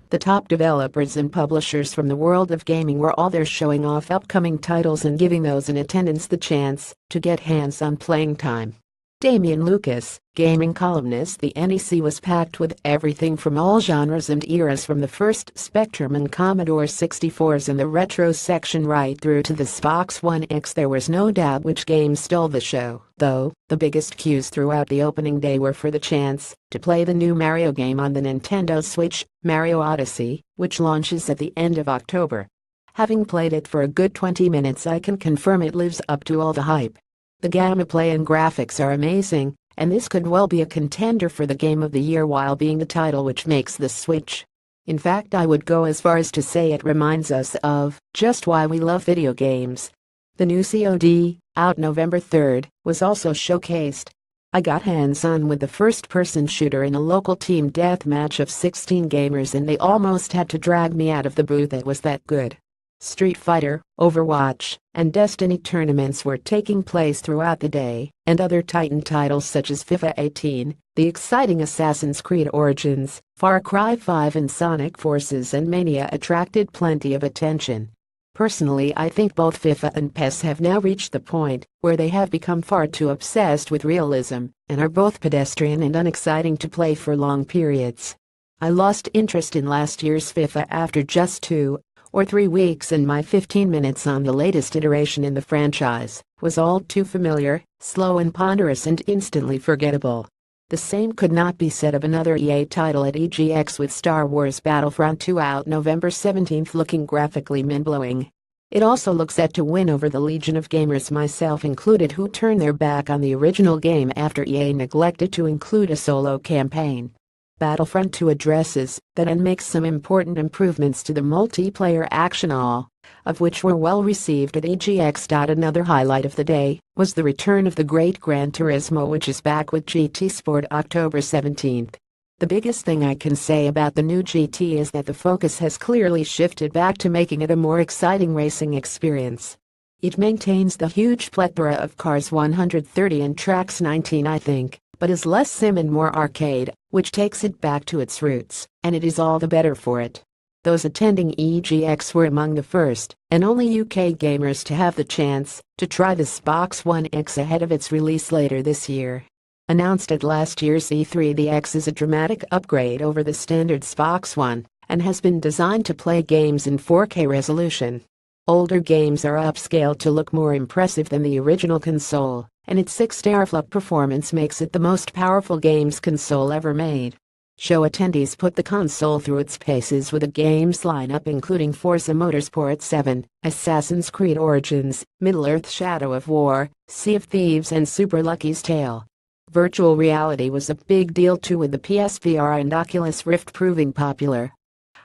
The top developers and publishers from the world of gaming were all there showing off upcoming titles and giving those in attendance the chance to get hands-on playing time. Damian Lucas, gaming columnist, the NEC was packed with everything from all genres and eras, from the first Spectrum and Commodore 64s in the retro section right through to the Xbox One X. There was no doubt which games stole the show, though. The biggest queues throughout the opening day were for the chance to play the new Mario game on the Nintendo Switch, Mario Odyssey, which launches at the end of October. Having played it for a good 20 minutes, I can confirm it lives up to all the hype. The gameplay and graphics are amazing, and this could well be a contender for the Game of the Year while being the title which makes the Switch. In fact, I would go as far as to say it reminds us of just why we love video games. The new COD, out November 3rd, was also showcased. I got hands-on with the first-person shooter in a local team deathmatch of 16 gamers, and they almost had to drag me out of the booth. It was that good. Street Fighter, Overwatch, and Destiny tournaments were taking place throughout the day, and other Titan titles such as FIFA 18, the exciting Assassin's Creed Origins, Far Cry 5 and Sonic Forces and Mania attracted plenty of attention. Personally, I think both FIFA and PES have now reached the point where they have become far too obsessed with realism and are both pedestrian and unexciting to play for long periods. I lost interest in last year's FIFA after just 2 or 3 weeks, and my 15 minutes on the latest iteration in the franchise was all too familiar, slow and ponderous, and instantly forgettable. The same could not be said of another EA title at EGX, with Star Wars Battlefront 2 out November 17th looking graphically mind-blowing. It also looks set to win over the legion of gamers, myself included, who turned their back on the original game after EA neglected to include a solo campaign. Battlefront 2 addresses that and makes some important improvements to the multiplayer action, all of which were well received at EGX. Another highlight of the day was the return of the great Gran Turismo, which is back with GT Sport October 17th. The biggest thing I can say about the new GT is that the focus has clearly shifted back to making it a more exciting racing experience. It maintains the huge plethora of cars, 130 and tracks 19 I think, but is less sim and more arcade, which takes it back to its roots, and it is all the better for it. Those attending EGX were among the first and only UK gamers to have the chance to try the Xbox One X ahead of its release later this year. Announced at last year's E3, the X is a dramatic upgrade over the standard Xbox One and has been designed to play games in 4K resolution. Older games are upscaled to look more impressive than the original console, and its 6 teraflop performance makes it the most powerful games console ever made. Show attendees put the console through its paces with a games lineup including Forza Motorsport 7, Assassin's Creed Origins, Middle-earth: Shadow of War, Sea of Thieves, and Super Lucky's Tale. Virtual reality was a big deal too, with the PSVR and Oculus Rift proving popular.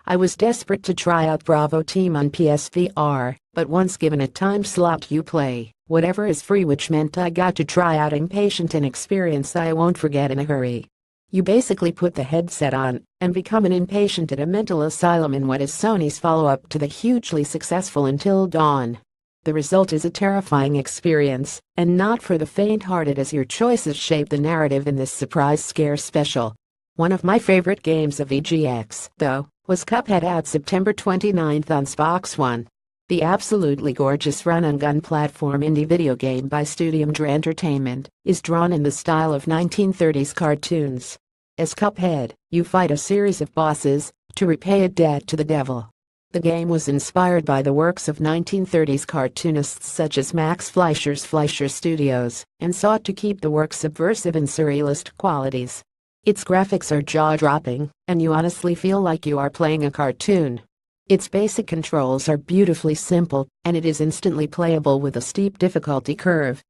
I was desperate to try out Bravo Team on PSVR, but once given a time slot you play whatever is free, which meant I got to try out Impatient, an experience I won't forget in a hurry. You basically put the headset on and become an impatient at a mental asylum in what is Sony's follow-up to the hugely successful Until Dawn. The result is a terrifying experience, and not for the faint-hearted, as your choices shape the narrative in this surprise scare special. One of my favorite games of EGX, though, was Cuphead, out September 29th on Xbox One. The absolutely gorgeous run-and-gun platform indie video game by Studio Mdra Entertainment is drawn in the style of 1930s cartoons. As Cuphead, you fight a series of bosses to repay a debt to the devil. The game was inspired by the works of 1930s cartoonists such as Max Fleischer's Fleischer Studios, and sought to keep the work's subversive and surrealist qualities. Its graphics are jaw-dropping, and you honestly feel like you are playing a cartoon. Its basic controls are beautifully simple, and it is instantly playable with a steep difficulty curve,